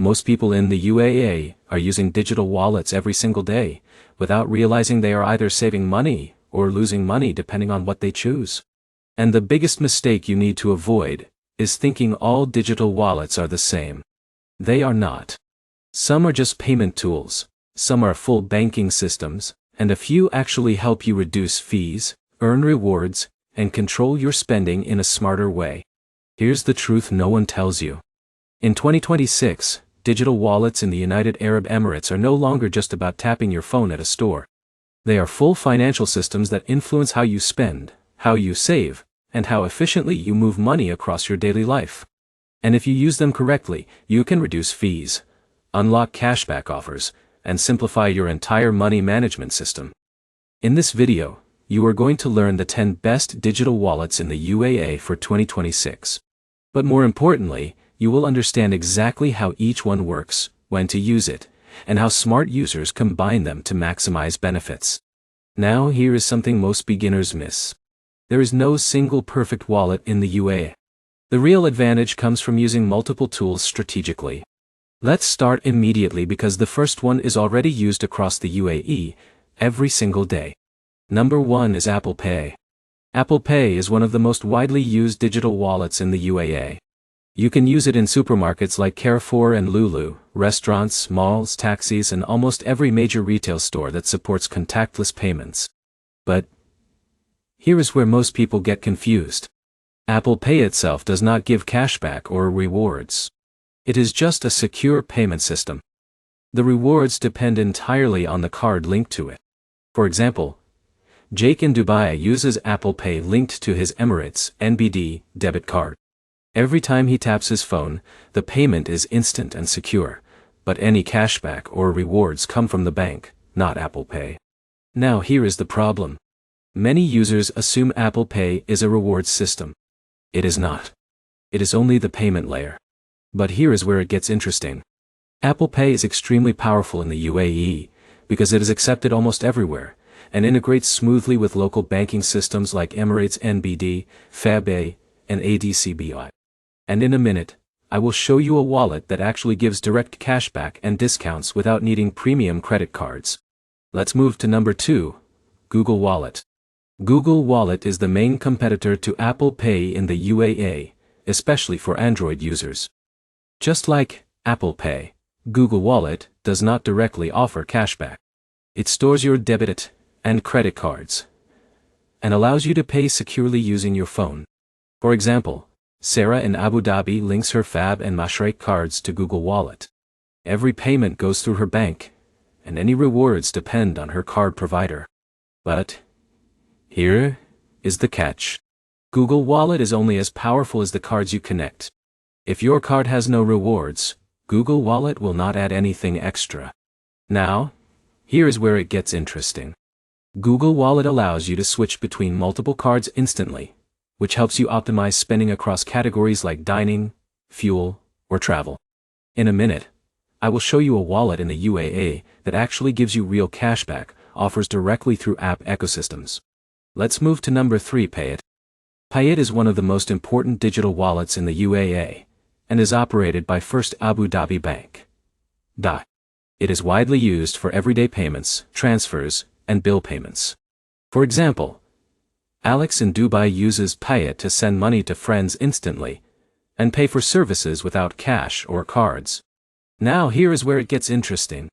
Most people in the UAE are using digital wallets every single day, without realizing they are either saving money or losing money depending on what they choose. And the biggest mistake you need to avoid is thinking all digital wallets are the same. They are not. Some are just payment tools, some are full banking systems, and a few actually help you reduce fees, earn rewards, and control your spending in a smarter way. Here's the truth no one tells you. In 2026, digital wallets in the United Arab Emirates are no longer just about tapping your phone at a store. They are full financial systems that influence how you spend, how you save, and how efficiently you move money across your daily life. And if you use them correctly, you can reduce fees, unlock cashback offers, and simplify your entire money management system. In this video, you are going to learn the 10 best digital wallets in the UAE for 2026. But more importantly, you will understand exactly how each one works, when to use it, and how smart users combine them to maximize benefits. Now here is something most beginners miss. There is no single perfect wallet in the UAE. The real advantage comes from using multiple tools strategically. Let's start immediately because the first one is already used across the UAE every single day. Number 1 is Apple Pay. Apple Pay is one of the most widely used digital wallets in the UAE. You can use it in supermarkets like Carrefour and Lulu, restaurants, malls, taxis, and almost every major retail store that supports contactless payments. But here is where most people get confused. Apple Pay itself does not give cashback or rewards. It is just a secure payment system. The rewards depend entirely on the card linked to it. For example, Jake in Dubai uses Apple Pay linked to his Emirates NBD debit card. Every time he taps his phone, the payment is instant and secure, but any cashback or rewards come from the bank, not Apple Pay. Now here is the problem. Many users assume Apple Pay is a rewards system. It is not. It is only the payment layer. But here is where it gets interesting. Apple Pay is extremely powerful in the UAE because it is accepted almost everywhere and integrates smoothly with local banking systems like Emirates NBD, FABA, and ADCBI. And in a minute, I will show you a wallet that actually gives direct cashback and discounts without needing premium credit cards. Let's move to number 2, Google Wallet. Google Wallet is the main competitor to Apple Pay in the UAE, especially for Android users. Just like Apple Pay, Google Wallet does not directly offer cashback. It stores your debit and credit cards and allows you to pay securely using your phone. For example, Sarah in Abu Dhabi links her FAB and Mashreq cards to Google Wallet. Every payment goes through her bank, and any rewards depend on her card provider. But here is the catch. Google Wallet is only as powerful as the cards you connect. If your card has no rewards, Google Wallet will not add anything extra. Now, here is where it gets interesting. Google Wallet allows you to switch between multiple cards instantly, which helps you optimize spending across categories like dining, fuel, or travel. In a minute, I will show you a wallet in the UAE that actually gives you real cashback, offers directly through app ecosystems. Let's move to number 3, Payit. Payit is one of the most important digital wallets in the UAE, and is operated by First Abu Dhabi Bank. It is widely used for everyday payments, transfers, and bill payments. For example, Alex in Dubai uses Payit to send money to friends instantly, and pay for services without cash or cards. Now here is where it gets interesting.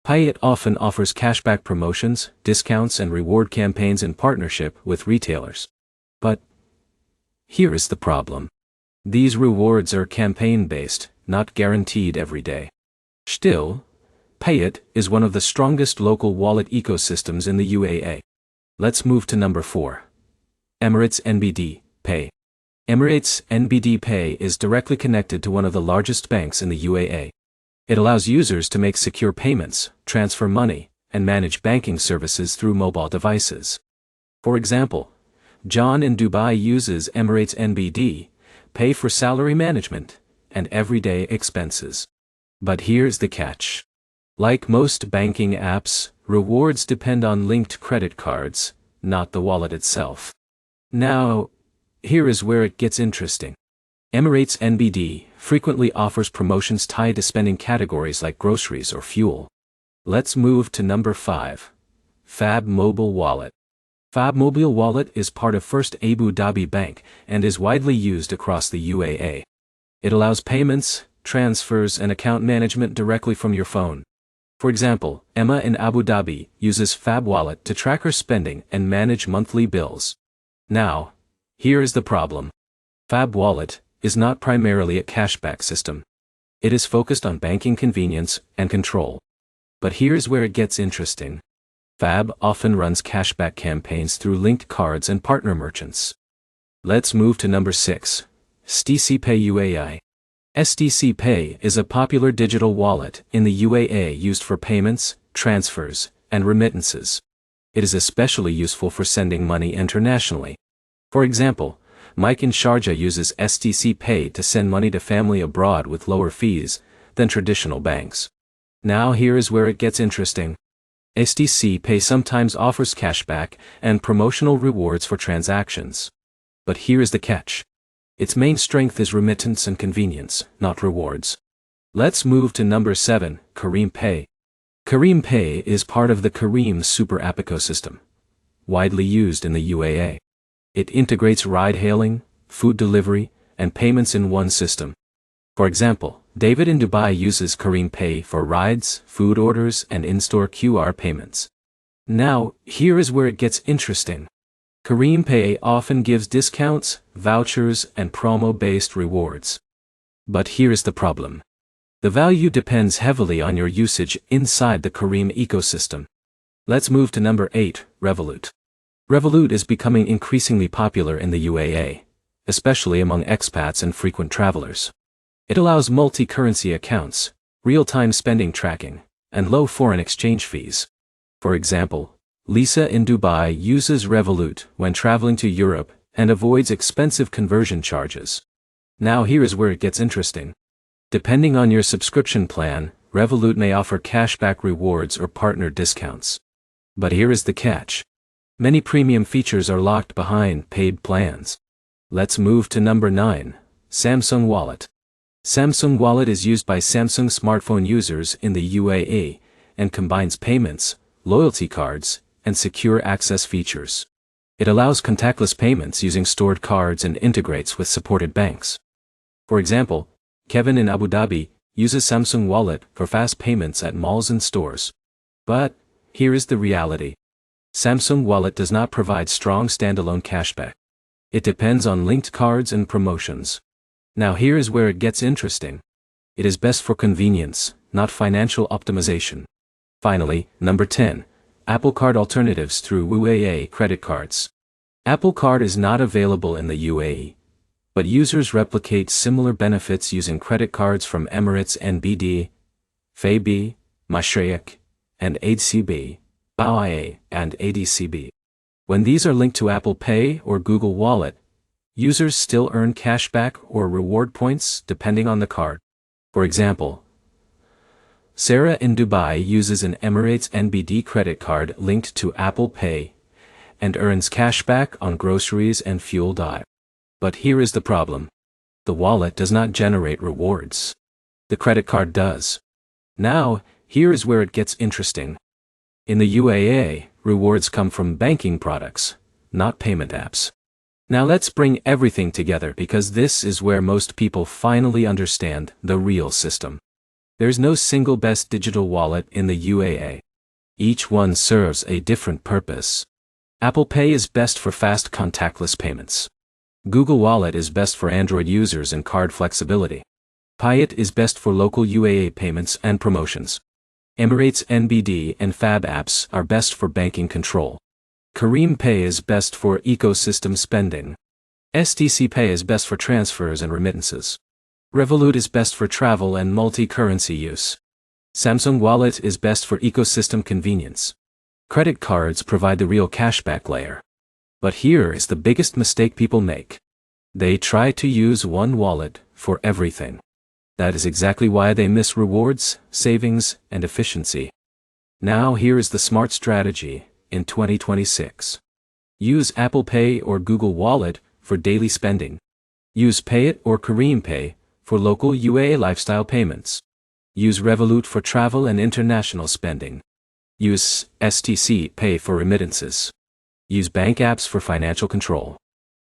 Payit often offers cashback promotions, discounts, and reward campaigns in partnership with retailers. But here is the problem. These rewards are campaign-based, not guaranteed every day. Still, Payit is one of the strongest local wallet ecosystems in the UAE. Let's move to number 4. Emirates NBD Pay. Emirates NBD Pay is directly connected to one of the largest banks in the UAE. It allows users to make secure payments, transfer money, and manage banking services through mobile devices. For example, John in Dubai uses Emirates NBD Pay for salary management and everyday expenses. But here's the catch. Like most banking apps, rewards depend on linked credit cards, not the wallet itself. Now, here is where it gets interesting. Emirates NBD frequently offers promotions tied to spending categories like groceries or fuel. Let's move to number 5. Fab Mobile Wallet. Fab Mobile Wallet is part of First Abu Dhabi Bank and is widely used across the UAE. It allows payments, transfers, and account management directly from your phone. For example, Emma in Abu Dhabi uses Fab Wallet to track her spending and manage monthly bills. Now, here is the problem. Fab Wallet is not primarily a cashback system. It is focused on banking convenience and control. But here's where it gets interesting. Fab often runs cashback campaigns through linked cards and partner merchants. Let's move to number 6. STC Pay UAE. STC Pay is a popular digital wallet in the UAE used for payments, transfers, and remittances. It is especially useful for sending money internationally. For example, Mike in Sharjah uses STC Pay to send money to family abroad with lower fees than traditional banks. Now here is where it gets interesting. STC Pay sometimes offers cashback and promotional rewards for transactions. But here is the catch. Its main strength is remittance and convenience, not rewards. Let's move to number 7, Careem Pay. Careem Pay is part of the Careem Super App ecosystem, widely used in the UAE. It integrates ride-hailing, food delivery, and payments in one system. For example, David in Dubai uses Careem Pay for rides, food orders, and in-store QR payments. Now, here is where it gets interesting. Careem Pay often gives discounts, vouchers, and promo-based rewards. But here's the problem. The value depends heavily on your usage inside the Careem ecosystem. Let's move to number 8, Revolut. Revolut is becoming increasingly popular in the UAE, especially among expats and frequent travelers. It allows multi-currency accounts, real-time spending tracking, and low foreign exchange fees. For example, Lisa in Dubai uses Revolut when traveling to Europe and avoids expensive conversion charges. Now here is where it gets interesting. Depending on your subscription plan, Revolut may offer cashback rewards or partner discounts. But here is the catch. Many premium features are locked behind paid plans. Let's move to number 9, Samsung Wallet. Samsung Wallet is used by Samsung smartphone users in the UAE and combines payments, loyalty cards, and secure access features. It allows contactless payments using stored cards and integrates with supported banks. For example, Kevin in Abu Dhabi uses Samsung Wallet for fast payments at malls and stores. But here is the reality. Samsung Wallet does not provide strong standalone cashback. It depends on linked cards and promotions. Now here is where it gets interesting. It is best for convenience, not financial optimization. Finally, number 10. Apple Card alternatives through UAE credit cards. Apple Card is not available in the UAE, but users replicate similar benefits using credit cards from Emirates NBD, FAB, Mashreq, and ADCB, BAIA, and ADCB. When these are linked to Apple Pay or Google Wallet, users still earn cashback or reward points depending on the card. For example, Sarah in Dubai uses an Emirates NBD credit card linked to Apple Pay and earns cashback on groceries and fuel. But here is the problem. The wallet does not generate rewards. The credit card does. Now, here is where it gets interesting. In the UAE, rewards come from banking products, not payment apps. Now let's bring everything together because this is where most people finally understand the real system. There's no single best digital wallet in the UAE. Each one serves a different purpose. Apple Pay is best for fast contactless payments. Google Wallet is best for Android users and card flexibility. Payet is best for local UAE payments and promotions. Emirates NBD and FAB apps are best for banking control. Careem Pay is best for ecosystem spending. STC Pay is best for transfers and remittances. Revolut is best for travel and multi-currency use. Samsung Wallet is best for ecosystem convenience. Credit cards provide the real cashback layer. But here is the biggest mistake people make. They try to use one wallet for everything. That is exactly why they miss rewards, savings, and efficiency. Now here is the smart strategy in 2026. Use Apple Pay or Google Wallet for daily spending. Use Payit or Careem Pay for local UAE lifestyle payments. Use Revolut for travel and international spending. Use STC Pay for remittances. Use bank apps for financial control.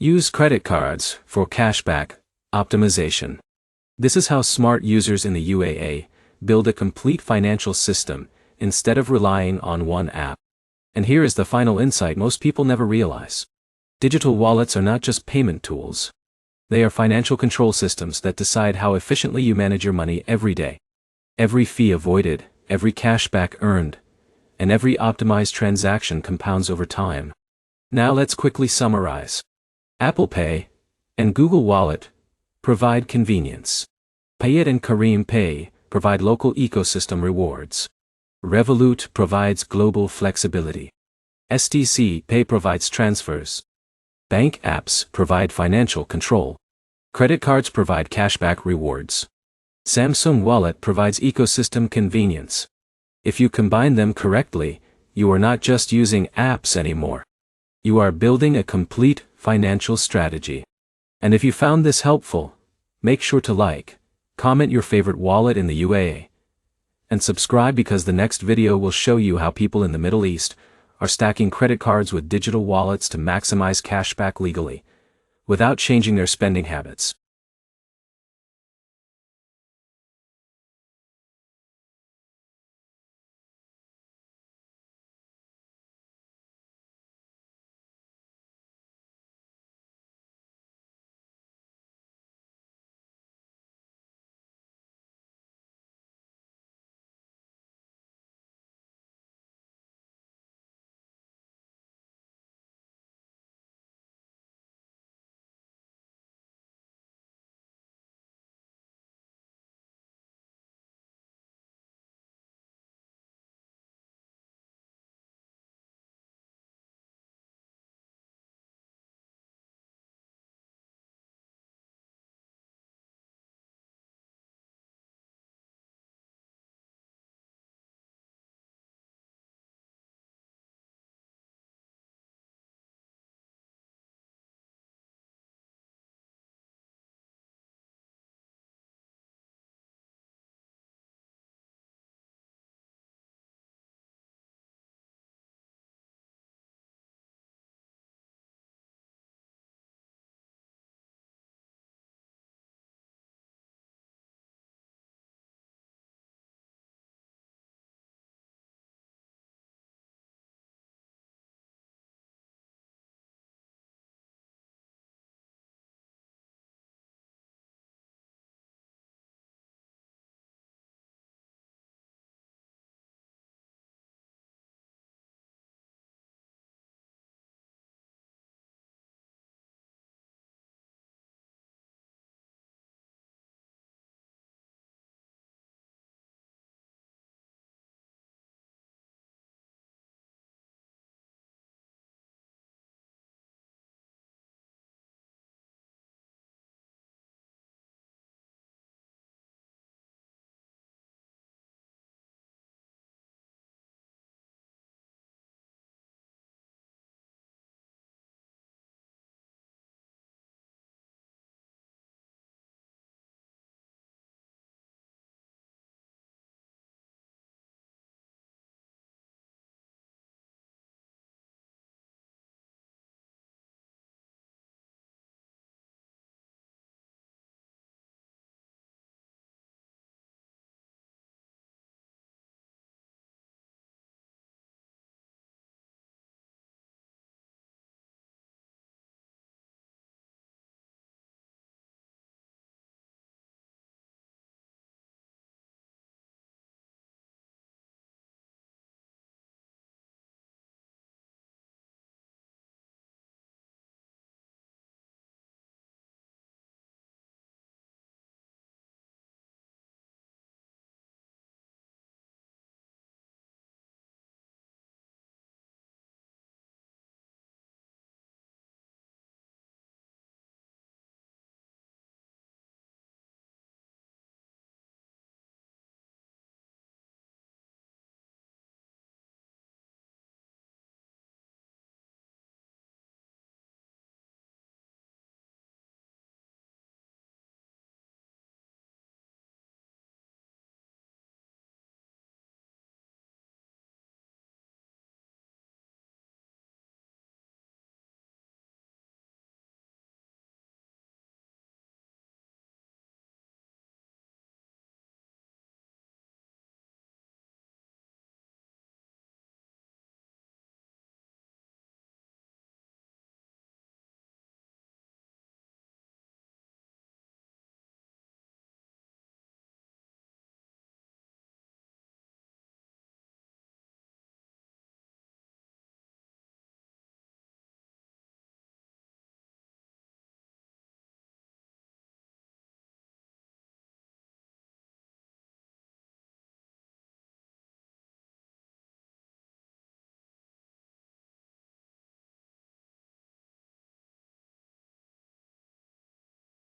Use credit cards for cashback optimization. This is how smart users in the UAE build a complete financial system instead of relying on one app. And here is the final insight most people never realize. Digital wallets are not just payment tools. They are financial control systems that decide how efficiently you manage your money every day. Every fee avoided, every cashback earned, and every optimized transaction compounds over time. Now let's quickly summarize. Apple Pay and Google Wallet provide convenience. Payit and Careem Pay provide local ecosystem rewards. Revolut provides global flexibility. STC Pay provides transfers. Bank apps provide financial control. Credit cards provide cashback rewards. Samsung Wallet provides ecosystem convenience. If you combine them correctly, you are not just using apps anymore. You are building a complete financial strategy. And if you found this helpful, make sure to like, comment your favorite wallet in the UAE, and subscribe because the next video will show you how people in the Middle East are stacking credit cards with digital wallets to maximize cashback legally, without changing their spending habits.